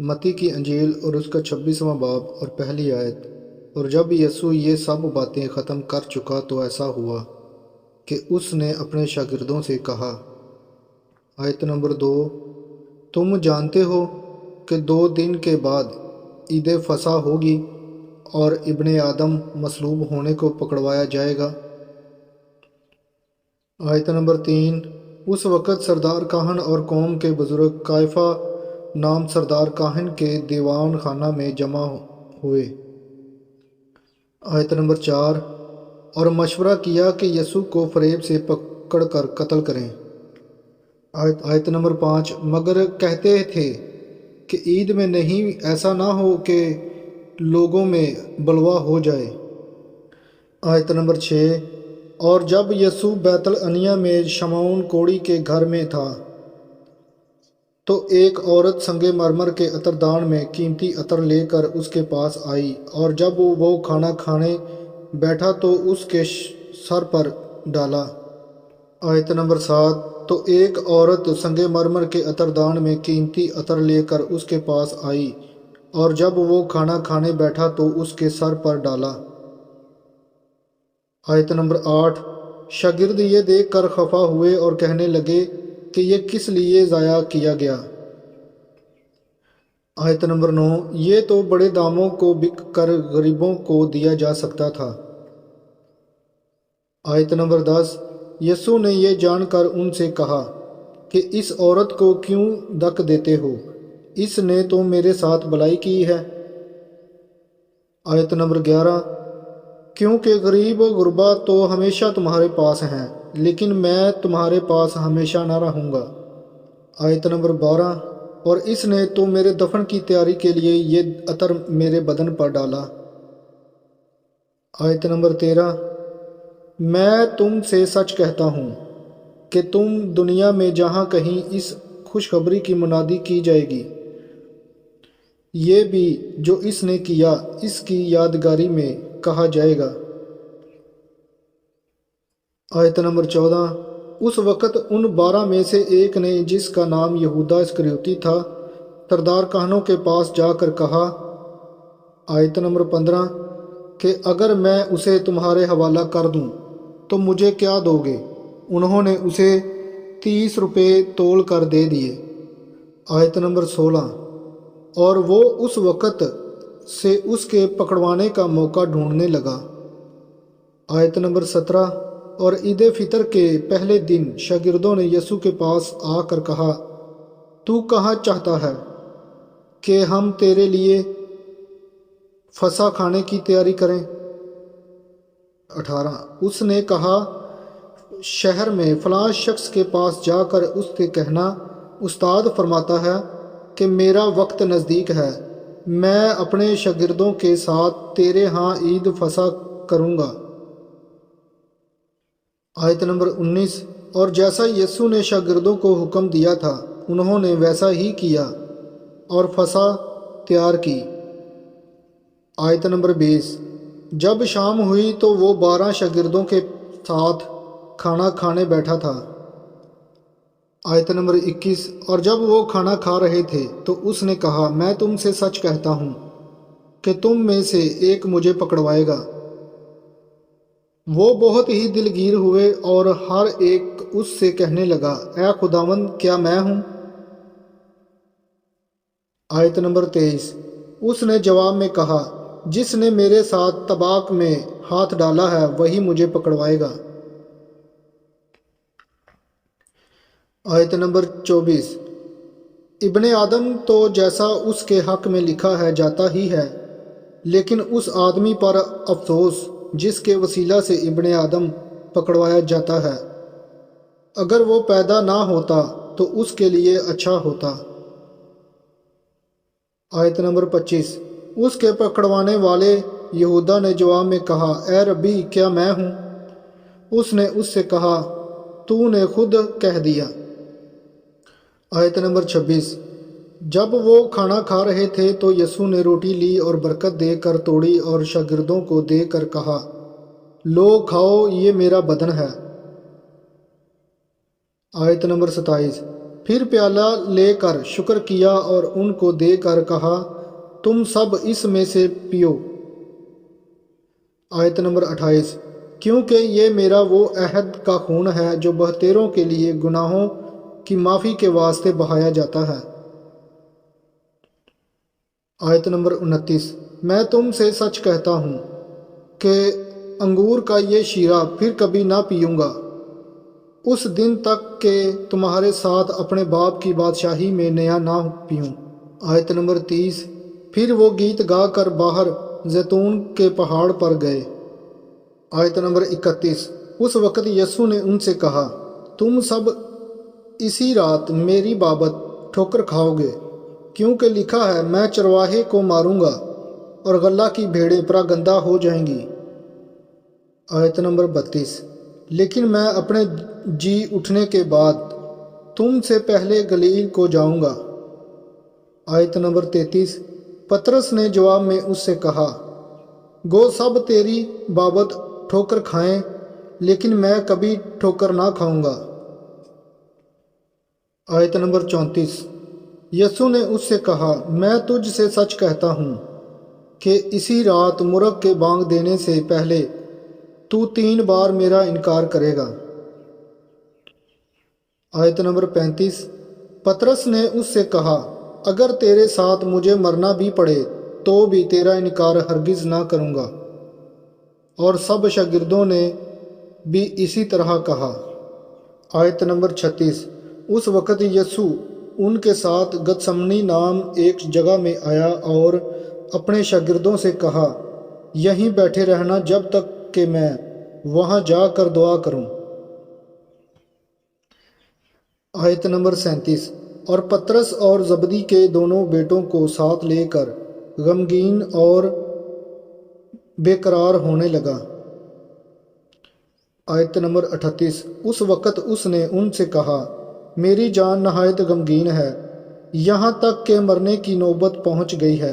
متی کی انجیل اور اس کا 26واں باب اور پہلی آیت۔ اور جب یسوع یہ سب باتیں ختم کر چکا تو ایسا ہوا کہ اس نے اپنے شاگردوں سے کہا۔ آیت نمبر 2۔ تم جانتے ہو کہ 2 دن کے بعد عید فصح ہوگی اور ابن آدم مصلوب ہونے کو پکڑوایا جائے گا۔ آیت نمبر 3۔ اس وقت سردار کاہن اور قوم کے بزرگ قیافہ نام سردار کاہن کے دیوان خانہ میں جمع ہوئے۔ آیت نمبر 4۔ اور مشورہ کیا کہ یسوع کو فریب سے پکڑ کر قتل کریں۔ آیت نمبر 5۔ مگر کہتے تھے کہ عید میں نہیں، ایسا نہ ہو کہ لوگوں میں بلوا ہو جائے۔ آیت نمبر 6۔ اور جب یسوع بیت العنیہ میں شمعون کوڑی کے گھر میں تھا تو ایک عورت سنگ مرمر کے عطردان میں قیمتی عطر لے کر اس کے پاس آئی، اور جب وہ کھانا کھانے بیٹھا تو اس کے سر پر ڈالا۔ آیت نمبر 7۔ تو ایک عورت سنگ مرمر کے عطردان میں قیمتی عطر لے کر اس کے پاس آئی، اور جب وہ کھانا کھانے بیٹھا تو اس کے سر پر ڈالا۔ آیت نمبر 8۔ شاگرد یہ دیکھ کر خفا ہوئے اور کہنے لگے کہ یہ کس لیے ضائع کیا گیا۔ آیت نمبر 9۔ یہ تو بڑے داموں کو بک کر غریبوں کو دیا جا سکتا تھا۔ آیت نمبر 10۔ یسوع نے یہ جان کر ان سے کہا کہ اس عورت کو کیوں دک دیتے ہو؟ اس نے تو میرے ساتھ بھلائی کی ہے۔ آیت نمبر 11۔ کیونکہ غریب و غربا تو ہمیشہ تمہارے پاس ہیں، لیکن میں تمہارے پاس ہمیشہ نہ رہوں گا۔ آیت نمبر 12۔ اور اس نے تو میرے دفن کی تیاری کے لیے یہ عطر میرے بدن پر ڈالا۔ آیت نمبر 13۔ میں تم سے سچ کہتا ہوں کہ تم دنیا میں جہاں کہیں اس خوشخبری کی منادی کی جائے گی، یہ بھی جو اس نے کیا اس کی یادگاری میں کہا جائے گا۔ آیت نمبر 14۔ اس وقت ان 12 میں سے ایک نے، جس کا نام یہودا اسکریوتی تھا، سردار کاہنوں کے پاس جا کر کہا۔ آیت نمبر 15۔ کہ اگر میں اسے تمہارے حوالہ کر دوں تو مجھے کیا دو گے؟ انہوں نے اسے 30 روپے تول کر دے دیے۔ آیت نمبر 16۔ اور وہ اس وقت سے اس کے پکڑوانے کا موقع ڈھونڈنے لگا۔ آیت نمبر 17۔ اور عید فطر کے پہلے دن شاگردوں نے یسوع کے پاس آ کر کہا، تو کہاں چاہتا ہے کہ ہم تیرے لیے فصح کھانے کی تیاری کریں؟ 18۔ اس نے کہا، شہر میں فلاں شخص کے پاس جا کر اس سے کہنا، استاد فرماتا ہے کہ میرا وقت نزدیک ہے، میں اپنے شاگردوں کے ساتھ تیرے ہاں عید فصح کروں گا۔ آیت نمبر 19۔ اور جیسا یسوع نے شاگردوں کو حکم دیا تھا انہوں نے ویسا ہی کیا اور فصح تیار کی۔ آیت نمبر 20۔ جب شام ہوئی تو وہ 12 شاگردوں کے ساتھ کھانا کھانے بیٹھا تھا۔ آیت نمبر 21۔ اور جب وہ کھانا کھا رہے تھے تو اس نے کہا، میں تم سے سچ کہتا ہوں کہ تم میں سے ایک مجھے پکڑوائے گا۔ وہ بہت ہی دلگیر ہوئے اور ہر ایک اس سے کہنے لگا، اے خداوند، کیا میں ہوں؟ آیت نمبر 23۔ اس نے جواب میں کہا، جس نے میرے ساتھ طباق میں ہاتھ ڈالا ہے وہی مجھے پکڑوائے گا۔ آیت نمبر 24۔ ابن آدم تو جیسا اس کے حق میں لکھا ہے جاتا ہی ہے، لیکن اس آدمی پر افسوس جس کے وسیلہ سے ابن آدم پکڑوایا جاتا ہے۔ اگر وہ پیدا نہ ہوتا تو اس کے لیے اچھا ہوتا۔ آیت نمبر 25۔ اس کے پکڑوانے والے یہودا نے جواب میں کہا، اے ربی، کیا میں ہوں؟ اس نے اس سے کہا، تو نے خود کہہ دیا۔ آیت نمبر 26۔ جب وہ کھانا کھا رہے تھے تو یسوع نے روٹی لی اور برکت دے کر توڑی اور شاگردوں کو دے کر کہا، لو کھاؤ، یہ میرا بدن ہے۔ آیت نمبر 27۔ پھر پیالہ لے کر شکر کیا اور ان کو دے کر کہا تم سب اس میں سے پیو۔ آیت نمبر 28 کیونکہ یہ میرا وہ عہد کا خون ہے جو بہتیروں کے لیے گناہوں کی معافی کے واسطے بہایا جاتا ہے۔ آیت نمبر 29 میں تم سے سچ کہتا ہوں کہ انگور کا یہ شیرہ پھر کبھی نہ پیوں گا اس دن تک کہ تمہارے ساتھ اپنے باپ کی بادشاہی میں نیا نہ پیوں۔ آیت نمبر 30 پھر وہ گیت گا کر باہر زیتون کے پہاڑ پر گئے۔ آیت نمبر 31 اس وقت یسوع نے ان سے کہا تم سب اسی رات میری بابت ٹھوکر کھاؤ گے، کیونکہ لکھا ہے میں چرواہے کو ماروں گا اور غلہ کی بھیڑیں پراگندہ ہو جائیں گی۔ آیت نمبر 32 لیکن میں اپنے جی اٹھنے کے بعد تم سے پہلے گلیل کو جاؤں گا۔ آیت نمبر 33 پطرس نے جواب میں اس سے کہا گو سب تیری بابت ٹھوکر کھائیں لیکن میں کبھی ٹھوکر نہ کھاؤں گا۔ آیت نمبر 34 یسوع نے اس سے کہا میں تجھ سے سچ کہتا ہوں کہ اسی رات مرغ کے بانگ دینے سے پہلے تو 3 بار میرا انکار کرے گا۔ آیت نمبر 35 پطرس نے اس سے کہا اگر تیرے ساتھ مجھے مرنا بھی پڑے تو بھی تیرا انکار ہرگز نہ کروں گا، اور سب شاگردوں نے بھی اسی طرح کہا۔ آیت نمبر 36 اس وقت یسوع ان کے ساتھ گتسمنی نام ایک جگہ میں آیا اور اپنے شاگردوں سے کہا یہیں بیٹھے رہنا جب تک کہ میں وہاں جا کر دعا کروں۔ آیت نمبر 37 اور پطرس اور زبدی کے دونوں بیٹوں کو ساتھ لے کر غمگین اور بے قرار ہونے لگا۔ آیت نمبر 38 اس وقت اس نے ان سے کہا میری جان نہایت غمگین ہے، یہاں تک کہ مرنے کی نوبت پہنچ گئی ہے،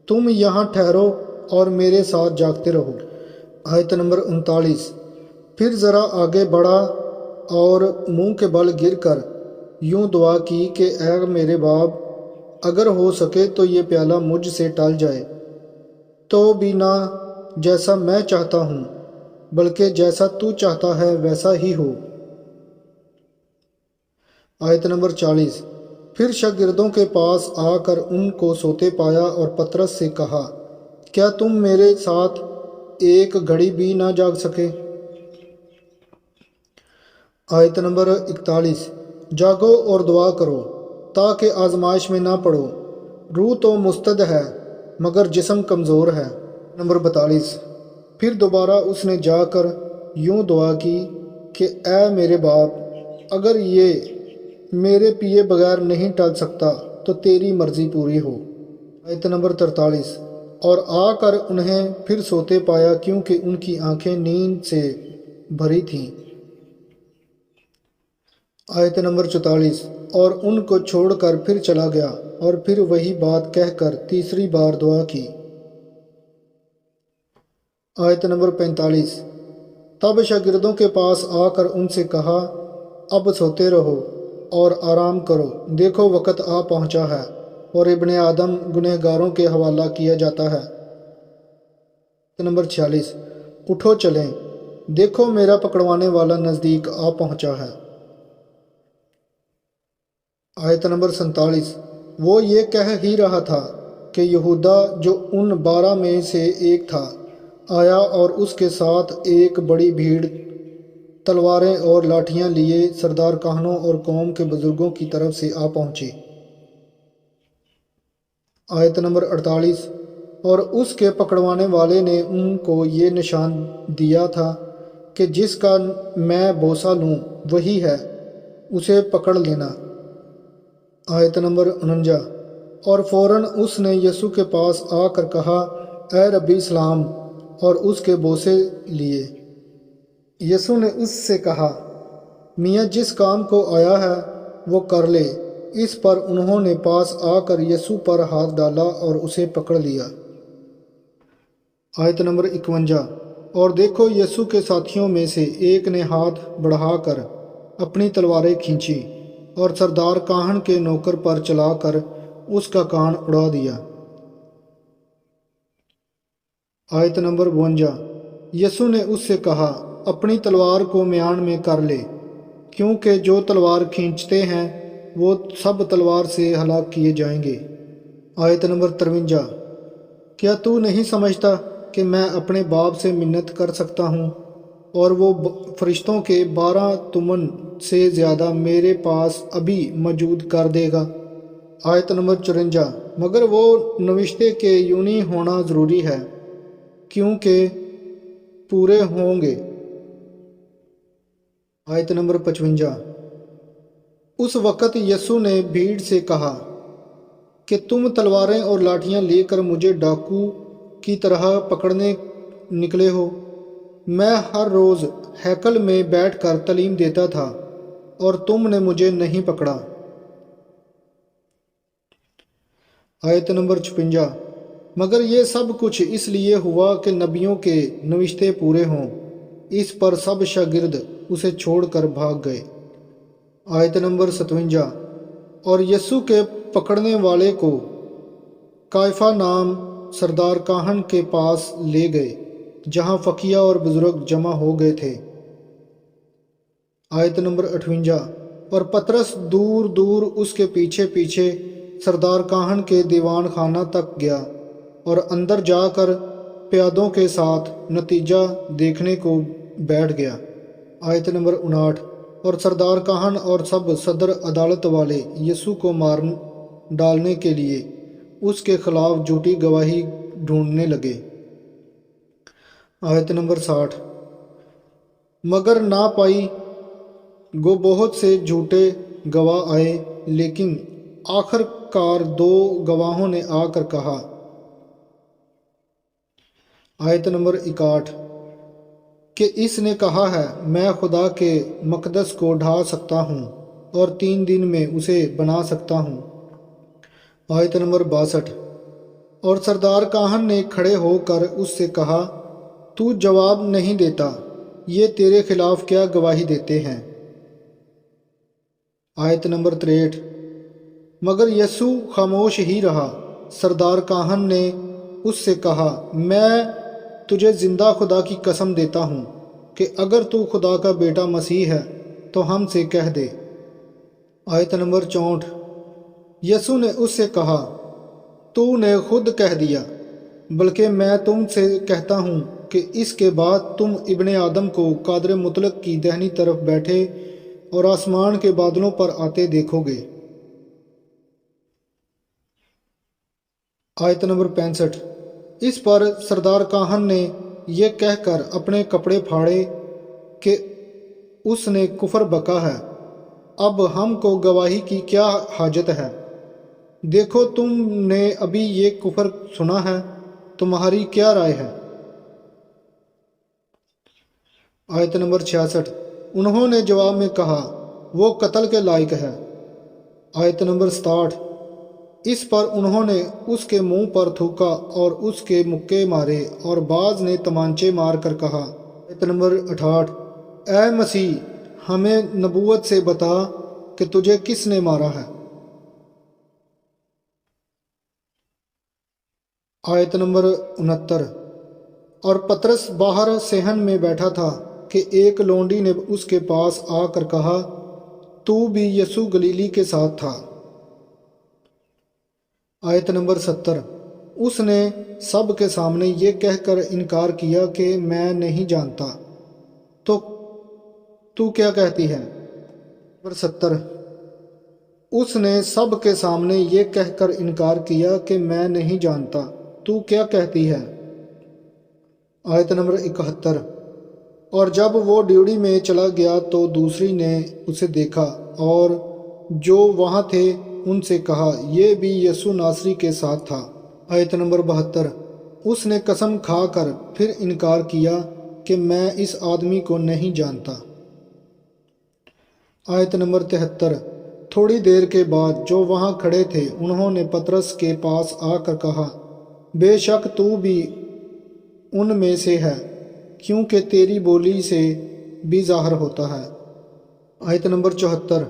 تم یہاں ٹھہرو اور میرے ساتھ جاگتے رہو۔ آیت نمبر 39 پھر ذرا آگے بڑھا اور منہ کے بل گر کر یوں دعا کی کہ اے میرے باپ اگر ہو سکے تو یہ پیالہ مجھ سے ٹل جائے، تو بھی نہ جیسا میں چاہتا ہوں بلکہ جیسا تو چاہتا ہے ویسا ہی ہو۔ آیت نمبر 40 پھر شاگردوں کے پاس آ کر ان کو سوتے پایا اور پطرس سے کہا کیا تم میرے ساتھ ایک گھڑی بھی نہ جاگ سکے؟ آیت نمبر 41 جاگو اور دعا کرو تاکہ آزمائش میں نہ پڑو، روح تو مستعد ہے مگر جسم کمزور ہے۔ نمبر 42 پھر دوبارہ اس نے جا کر یوں دعا کی کہ اے میرے باپ اگر یہ میرے پیے بغیر نہیں ٹل سکتا تو تیری مرضی پوری ہو۔ آیت نمبر 43 اور آ کر انہیں پھر سوتے پایا کیونکہ ان کی آنکھیں نیند سے بھری تھیں۔ آیت نمبر 44 اور ان کو چھوڑ کر پھر چلا گیا اور پھر وہی بات کہہ کر تیسری بار دعا کی۔ آیت نمبر 45 تب شاگردوں کے پاس آ کر ان سے کہا اب سوتے رہو اور آرام کرو، دیکھو وقت آ پہنچا ہے اور ابن آدم گنہگاروں کے حوالہ کیا جاتا ہے۔ نمبر 46 اٹھو چلیں، دیکھو میرا پکڑوانے والا نزدیک آ پہنچا ہے۔ آیت نمبر 47 وہ یہ کہہ ہی رہا تھا کہ یہودا جو ان 12 میں سے ایک تھا آیا اور اس کے ساتھ ایک بڑی بھیڑ تلواریں اور لاٹھیاں لیے سردار کاہنوں اور قوم کے بزرگوں کی طرف سے آ پہنچے۔ آیت نمبر 48 اور اس کے پکڑوانے والے نے ان کو یہ نشان دیا تھا کہ جس کا میں بوسہ لوں وہی ہے، اسے پکڑ لینا۔ آیت نمبر 49 اور فوراً اس نے یسوع کے پاس آ کر کہا اے ربی سلام، اور اس کے بوسے لیے۔ یسوع نے اس سے کہا میاں جس کام کو آیا ہے وہ کر لے۔ اس پر انہوں نے پاس آ کر یسوع پر ہاتھ ڈالا اور اسے پکڑ لیا۔ آیت نمبر 51 اور دیکھو یسوع کے ساتھیوں میں سے ایک نے ہاتھ بڑھا کر اپنی تلواریں کھینچی اور سردار کاہن کے نوکر پر چلا کر اس کا کان اڑا دیا۔ آیت نمبر 52۔ یسوع نے اس سے کہا، اپنی تلوار کو میان میں کر لے، کیونکہ جو تلوار کھینچتے ہیں وہ سب تلوار سے ہلاک کیے جائیں گے۔ آیت نمبر 53۔ کیا تو نہیں سمجھتا کہ میں اپنے باپ سے منت کر سکتا ہوں اور وہ فرشتوں کے 12 تمن سے زیادہ میرے پاس ابھی موجود کر دے گا؟ آیت نمبر 54۔ مگر وہ نوشتے کہ یونی ہونا ضروری ہے کیونکہ پورے ہوں گے۔ آیت نمبر 55۔ اس وقت یسوع نے بھیڑ سے کہا کہ تم تلواریں اور لاٹھیاں لے کر مجھے ڈاکو کی طرح پکڑنے نکلے ہو۔ میں ہر روز ہیکل میں بیٹھ کر تعلیم دیتا تھا اور تم نے مجھے نہیں پکڑا۔ آیت نمبر 56۔ مگر یہ سب کچھ اس لیے ہوا کہ نبیوں کے نوشتے پورے ہوں۔ اس پر سب شاگرد اسے چھوڑ کر بھاگ گئے۔ آیت نمبر 57۔ اور یسوع کے پکڑنے والے کو قیافہ نام سردار کاہن کے پاس لے گئے، جہاں فقیہ اور بزرگ جمع ہو گئے تھے۔ آیت نمبر 58۔ اور پطرس دور دور اس کے پیچھے پیچھے سردار کاہن کے دیوان خانہ تک گیا اور اندر جا کر پیادوں کے ساتھ نتیجہ دیکھنے کو بیٹھ گیا۔ آیت نمبر 59۔ اور سردار کاہن اور سب صدر عدالت والے یسوع کو مار ڈالنے کے لیے اس کے خلاف جھوٹی گواہی ڈھونڈنے لگے۔ آیت نمبر 60۔ مگر نہ پائی، گو بہت سے جھوٹے گواہ آئے، لیکن آخر کار 2 گواہوں نے آ کر کہا۔ آیت نمبر 61۔ کہ اس نے کہا ہے، میں خدا کے مقدس کو ڈھا سکتا ہوں اور 3 دن میں اسے بنا سکتا ہوں۔ آیت نمبر 62۔ اور سردار کاہن نے کھڑے ہو کر اس سے کہا، تو جواب نہیں دیتا، یہ تیرے خلاف کیا گواہی دیتے ہیں؟ آیت نمبر 63۔ مگر یسوع خاموش ہی رہا۔ سردار کاہن نے اس سے کہا، میں تجھے زندہ خدا کی قسم دیتا ہوں کہ اگر تو خدا کا بیٹا مسیح ہے تو ہم سے کہہ دے۔ آیت نمبر 64۔ یسوع نے اس سے کہا، تو نے خود کہہ دیا، بلکہ میں تم سے کہتا ہوں کہ اس کے بعد تم ابن آدم کو قادر مطلق کی دہنی طرف بیٹھے اور آسمان کے بادلوں پر آتے دیکھو گے۔ آیت نمبر 65۔ اس پر سردار کاہن نے یہ کہہ کر اپنے کپڑے پھاڑے کہ اس نے کفر بکا ہے، اب ہم کو گواہی کی کیا حاجت ہے؟ دیکھو تم نے ابھی یہ کفر سنا ہے، تمہاری کیا رائے ہے؟ آیت نمبر 66۔ انہوں نے جواب میں کہا، وہ قتل کے لائق ہے۔ آیت نمبر 67۔ اس پر انہوں نے اس کے منہ پر تھوکا اور اس کے مکے مارے، اور بعض نے تمانچے مار کر کہا۔ آیت نمبر 68۔ اے مسیح، ہمیں نبوت سے بتا کہ تجھے کس نے مارا ہے۔ آیت نمبر 69۔ اور پطرس باہر صحن میں بیٹھا تھا کہ ایک لونڈی نے اس کے پاس آ کر کہا، تو بھی یسوع گلیلی کے ساتھ تھا۔ آیت نمبر 70۔ اس نے سب کے سامنے یہ کہہ کر انکار کیا کہ میں نہیں جانتا۔ تو کیا کہتی ہے؟ نمبر 70۔ اس نے سب کے سامنے یہ کہہ کر انکار کیا کہ میں نہیں جانتا، تو کیا کہتی ہے؟ آیت نمبر 71۔ اور جب وہ ڈیوڑی میں چلا گیا تو دوسری نے اسے دیکھا اور جو وہاں تھے ان سے کہا، یہ بھی یسوع ناصری کے ساتھ تھا۔ آیت نمبر 72۔ اس نے قسم کھا کر پھر انکار کیا کہ میں اس آدمی کو نہیں جانتا۔ آیت نمبر 73۔ تھوڑی دیر کے بعد جو وہاں کھڑے تھے انہوں نے پطرس کے پاس آ کر کہا، بے شک تو بھی ان میں سے ہے، کیونکہ تیری بولی سے بھی ظاہر ہوتا ہے۔ آیت نمبر 74۔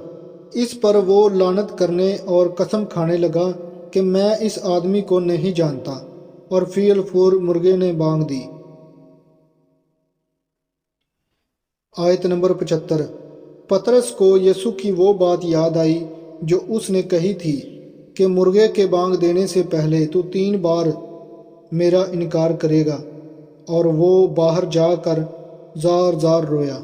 اس پر وہ لعنت کرنے اور قسم کھانے لگا کہ میں اس آدمی کو نہیں جانتا، اور فی الفور مرغے نے بانگ دی۔ آیت نمبر 75۔ پطرس کو یسوع کی وہ بات یاد آئی جو اس نے کہی تھی کہ مرغے کے بانگ دینے سے پہلے تو 3 بار میرا انکار کرے گا، اور وہ باہر جا کر زار زار رویا۔